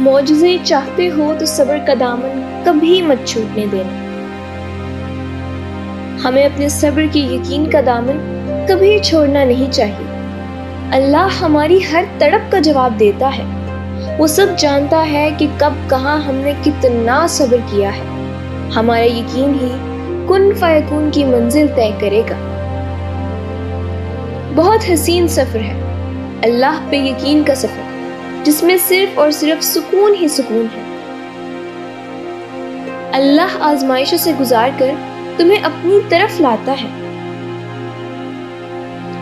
معجزے چاہتے ہو تو صبر کا دامن کبھی مت چھوٹنے دینا۔ ہمیں اپنے صبر کی یقین کا دامن کبھی چھوڑنا نہیں چاہیے۔ اللہ ہماری ہر تڑپ کا جواب دیتا ہے۔ وہ سب جانتا ہے کہ کب کہاں ہم نے کتنا صبر کیا ہے۔ ہمارا یقین ہی کن فیکون کی منزل طے کرے گا۔ بہت حسین سفر ہے اللہ پہ یقین کا سفر، جس میں صرف اور صرف سکون ہی سکون ہے۔ اللہ آزمائشوں سے گزار کر تمہیں اپنی طرف لاتا ہے۔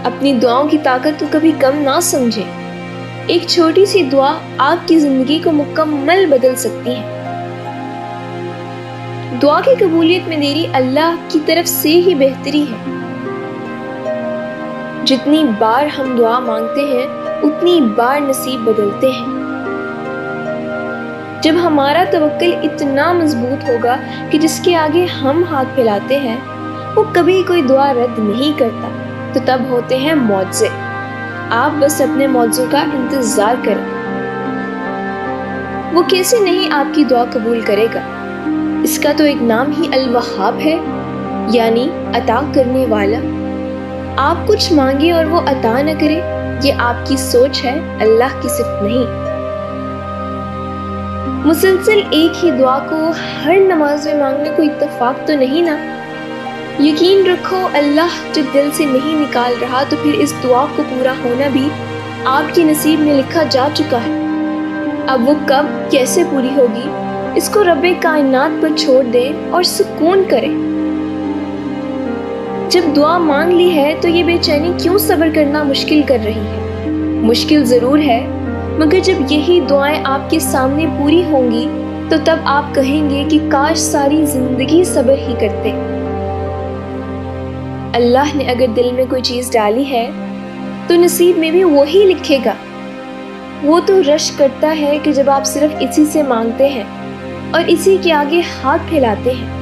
اپنی دعاؤں کی طاقت تو کبھی کم نہ سمجھے۔ ایک چھوٹی سی دعا آپ کی زندگی کو مکمل بدل سکتی ہے۔ دعا کی قبولیت میں دیری اللہ کی طرف سے ہی بہتری ہے۔ جتنی بار ہم دعا مانگتے ہیں اتنی بار نصیب بدلتے ہیں۔ جب ہمارا توکل اتنا مضبوط ہوگا کہ جس کے آگے ہم ہاتھ پھیلاتے ہیں وہ کبھی کوئی دعا رد نہیں کرتا، تو تب ہوتے ہیں معجزے۔ آپ بس اپنے معجزوں کا انتظار کریں۔ وہ کیسے نہیں آپ کی دعا قبول کرے گا؟ اس کا تو ایک نام ہی الوہاب ہے، یعنی عطا کرنے والا۔ آپ کچھ مانگے اور وہ عطا نہ کرے، یہ آپ کی سوچ ہے، اللہ کی صفت نہیں۔ مسلسل ایک ہی دعا کو ہر نماز میں مانگنے کو اتفاق تو نہیں نا؟ یقین رکھو اللہ جو دل سے نہیں نکال رہا تو پھر اس دعا کو پورا ہونا بھی آپ کی نصیب میں لکھا جا چکا ہے۔ اب وہ کب کیسے پوری ہوگی اس کو رب کائنات پر چھوڑ دیں اور سکون کریں۔ جب دعا مانگ لی ہے تو یہ بے چینی کیوں صبر کرنا مشکل کر رہی ہے؟ مشکل ضرور ہے، مگر جب یہی دعائیں آپ کے سامنے پوری ہوں گی تو تب آپ کہیں گے کہ کاش ساری زندگی صبر ہی کرتے۔ اللہ نے اگر دل میں کوئی چیز ڈالی ہے تو نصیب میں بھی وہی لکھے گا۔ وہ تو رش کرتا ہے کہ جب آپ صرف اسی سے مانگتے ہیں اور اسی کے آگے ہاتھ پھیلاتے ہیں۔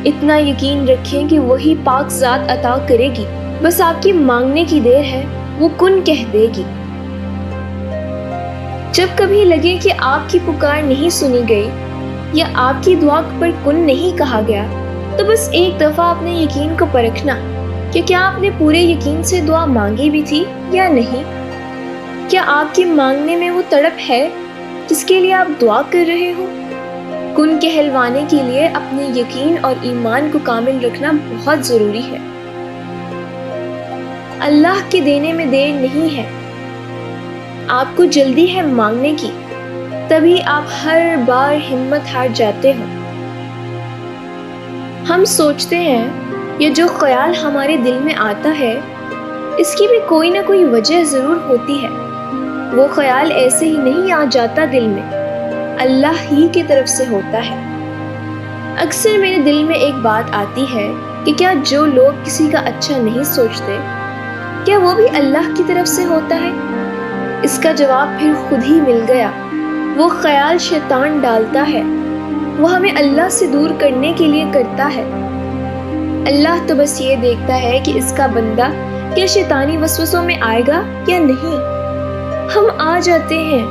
اتنا یقین رکھیں کہ وہی پاک ذات عطا کرے گی، بس آپ کی مانگنے کی دیر ہے، وہ کن کہہ دے گی۔ جب کبھی لگے کہ آپ کی پکار نہیں سنی گئی یا آپ کی دعا پر کن نہیں کہا گیا تو بس ایک دفعہ اپنے یقین کو پرکھنا کہ کیا آپ نے پورے یقین سے دعا مانگی بھی تھی یا نہیں؟ کیا آپ کی مانگنے میں وہ تڑپ ہے جس کے لیے آپ دعا کر رہے ہو؟ کن کہلوانے کے لیے اپنے یقین اور ایمان کو کامل رکھنا بہت ضروری ہے۔ اللہ کے دینے میں دیر نہیں ہے، آپ کو جلدی ہے مانگنے کی، تبھی آپ ہر بار ہمت ہار جاتے ہو۔ ہم سوچتے ہیں یا جو خیال ہمارے دل میں آتا ہے اس کی بھی کوئی نہ کوئی وجہ ضرور ہوتی ہے۔ وہ خیال ایسے ہی نہیں آ جاتا دل میں، اللہ ہی کی طرف سے ہوتا ہے۔ اکثر میرے دل میں ایک بات آتی ہے کہ کیا جو لوگ کسی کا اچھا نہیں سوچتے، کیا وہ بھی اللہ کی طرف سے ہوتا ہے؟ اس کا جواب پھر خود ہی مل گیا۔ وہ خیال شیطان ڈالتا ہے، وہ ہمیں اللہ سے دور کرنے کے لیے کرتا ہے۔ اللہ تو بس یہ دیکھتا ہے کہ اس کا بندہ کیا شیطانی وسوسوں میں آئے گا یا نہیں۔ ہم آ جاتے ہیں،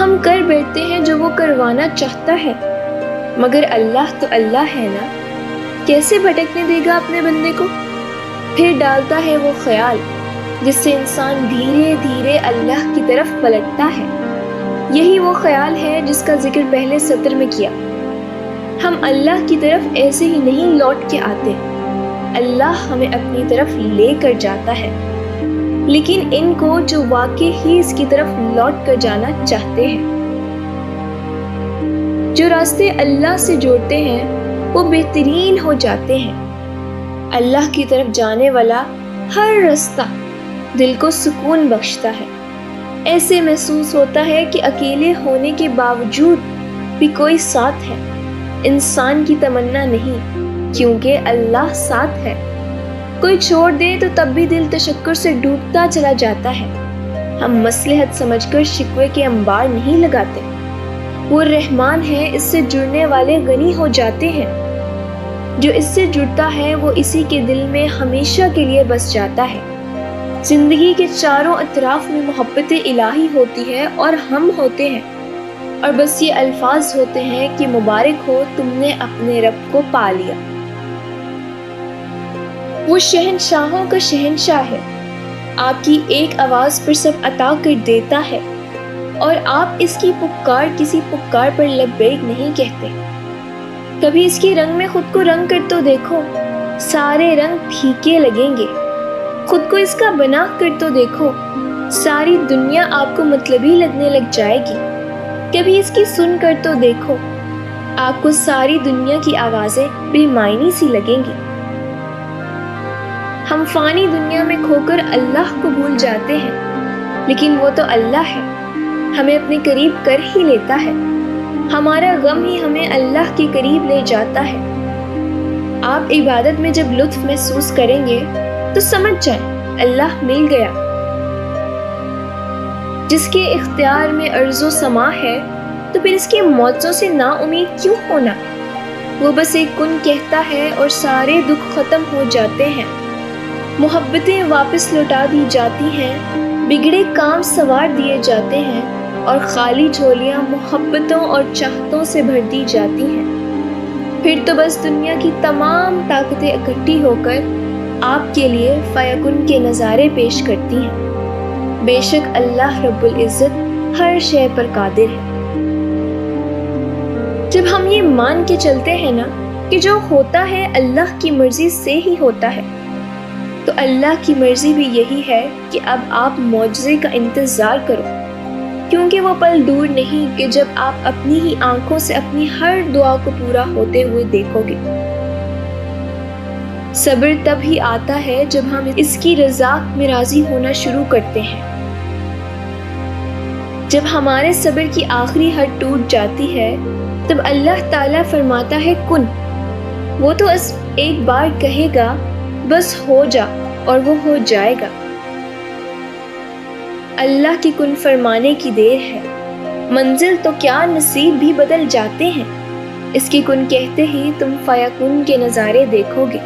ہم کر بیٹھتے ہیں جو وہ کروانا چاہتا ہے، مگر اللہ تو اللہ ہے نا، کیسے بھٹکنے دے گا اپنے بندے کو؟ پھر ڈالتا ہے وہ خیال جس سے انسان دھیرے دھیرے اللہ کی طرف پلٹتا ہے۔ یہی وہ خیال ہے جس کا ذکر پہلے سطر میں کیا۔ ہم اللہ کی طرف ایسے ہی نہیں لوٹ کے آتے، اللہ ہمیں اپنی طرف لے کر جاتا ہے، لیکن ان کو جو واقع ہی اس کی طرف لوٹ کر جانا چاہتے ہیں۔ جو راستے اللہ سے جوڑتے ہیں وہ بہترین ہو جاتے ہیں۔ اللہ کی طرف جانے والا ہر راستہ دل کو سکون بخشتا ہے۔ ایسے محسوس ہوتا ہے کہ اکیلے ہونے کے باوجود بھی کوئی ساتھ ہے، انسان کی تمنا نہیں، کیونکہ اللہ ساتھ ہے۔ کوئی چھوڑ دے تو تب بھی دل تشکر سے ڈوبتا چلا جاتا ہے۔ ہم مصلحت سمجھ کر شکوے کے انبار نہیں لگاتے۔ وہ رحمان ہے، اس سے جڑنے والے غنی ہو جاتے ہیں۔ جو اس سے جڑتا ہے وہ اسی کے دل میں ہمیشہ کے لیے بس جاتا ہے۔ زندگی کے چاروں اطراف میں محبت الہی ہوتی ہے اور ہم ہوتے ہیں اور بس یہ الفاظ ہوتے ہیں کہ مبارک ہو تم نے اپنے رب کو پا لیا۔ وہ شہنشاہوں کا شہنشاہ ہے، آپ کی ایک آواز پر سب عطا کر دیتا ہے، اور آپ اس کی پکار کسی پکار پر لبیک نہیں کہتے۔ کبھی اس کے رنگ میں خود کو رنگ کر تو دیکھو، سارے رنگ پھیکے لگیں گے۔ خود کو اس کا بنا کر تو دیکھو، ساری دنیا آپ کو مطلبی لگنے لگ جائے گی۔ کبھی اس کی سن کر تو دیکھو، آپ کو ساری دنیا کی آوازیں بے معنی سی لگیں گی۔ ہم فانی دنیا میں کھو کر اللہ کو بھول جاتے ہیں، لیکن وہ تو اللہ ہے، ہمیں اپنے قریب کر ہی لیتا ہے۔ ہمارا غم ہی ہمیں اللہ کے قریب لے جاتا ہے۔ آپ عبادت میں جب لطف محسوس کریں گے تو سمجھ جائیں اللہ مل گیا۔ جس کے اختیار میں ارض و سما ہے تو پھر اس کی معجزوں سے نا امید کیوں ہونا؟ وہ بس ایک کن کہتا ہے اور سارے دکھ ختم ہو جاتے ہیں، محبتیں واپس لوٹا دی جاتی ہیں، بگڑے کام سنوار دیے جاتے ہیں، اور خالی جھولیاں محبتوں اور چاہتوں سے بھر دی جاتی ہیں۔ پھر تو بس دنیا کی تمام طاقتیں اکٹھی ہو کر آپ کے لیے فیکن کے نظارے پیش کرتی ہیں۔ بے شک اللہ رب العزت ہر شے پر قادر ہے۔ جب ہم یہ مان کے چلتے ہیں نا کہ جو ہوتا ہے اللہ کی مرضی سے ہی ہوتا ہے، تو اللہ کی مرضی بھی یہی ہے کہ اب آپ معجزے کا انتظار کرو، کیونکہ وہ پل دور نہیں کہ جب آپ اپنی ہی آنکھوں سے اپنی ہر دعا کو پورا ہوتے ہوئے دیکھو گے۔ صبر تب ہی آتا ہے جب ہم اس کی رضا میں راضی ہونا شروع کرتے ہیں۔ جب ہمارے صبر کی آخری حد ٹوٹ جاتی ہے تب اللہ تعالیٰ فرماتا ہے کن، وہ تو ایک بار کہے گا بس ہو جا، اور وہ ہو جائے گا۔ اللہ کی کن فرمانے کی دیر ہے، منزل تو کیا نصیب بھی بدل جاتے ہیں، اس کی کن کہتے ہی تم فیکن کے نظارے دیکھو گے۔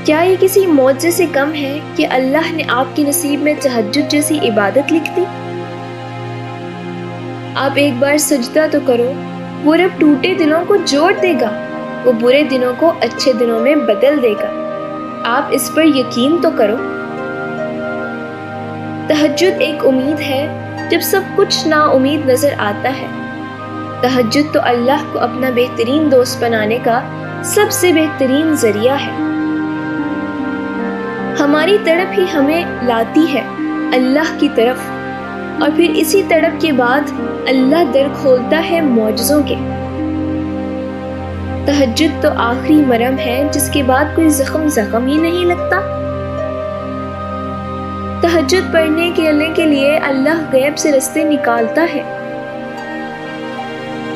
کیا یہ کسی معجزے سے کم ہے کہ اللہ نے آپ کے نصیب میں تہجد جیسی عبادت لکھ دی؟ آپ ایک بار سجدہ تو کرو، وہ رب ٹوٹے دلوں کو جوڑ دے گا، وہ برے دنوں کو اچھے دنوں میں بدل دے گا۔ آپ اس پر یقین تو کرو۔ تہجد ایک امید ہے جب سب کچھ نا امید نظر آتا ہے۔ تہجد تو اللہ کو اپنا بہترین دوست بنانے کا سب سے بہترین ذریعہ ہے۔ ہماری تڑپ ہی ہمیں لاتی ہے اللہ کی طرف، اور پھر اسی تڑپ کے بعد اللہ در کھولتا ہے معجزوں کے۔ تہجد تو آخری مرہم ہے جس کے بعد کوئی زخم ہی نہیں لگتا۔ تہجد پڑھنے کے لیے اللہ غیب سے رستے نکالتا ہے۔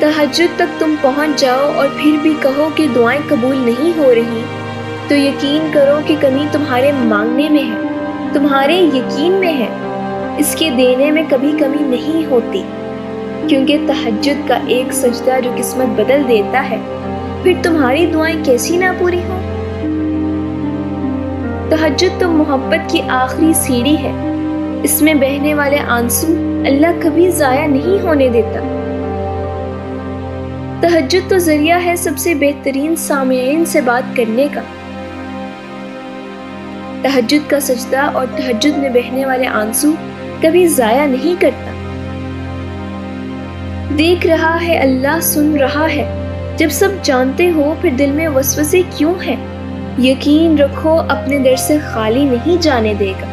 تہجد تک تم پہنچ جاؤ اور پھر بھی کہو کہ دعائیں قبول نہیں ہو رہی، تو یقین کرو کہ کمی تمہارے مانگنے میں ہے، تمہارے یقین میں ہے۔ اس کے دینے میں کبھی کمی نہیں ہوتی، کیونکہ تہجد کا ایک سجدہ جو قسمت بدل دیتا ہے، پھر تمہاری دعائیں کیسی نہ پوری ہوں۔ تہجد تو محبت کی آخری سیڑھی ہے، اس میں بہنے والے آنسو اللہ کبھی ضائع نہیں ہونے دیتا۔ تہجد تو ذریعہ ہے سب سے بہترین سامعین سے بات کرنے کا۔ تہجد کا سجدہ اور تہجد میں بہنے والے آنسو کبھی ضائع نہیں کرتا۔ دیکھ رہا ہے اللہ، سن رہا ہے، جب سب جانتے ہو پھر دل میں وسوسے کیوں ہیں؟ یقین رکھو اپنے در سے خالی نہیں جانے دے گا۔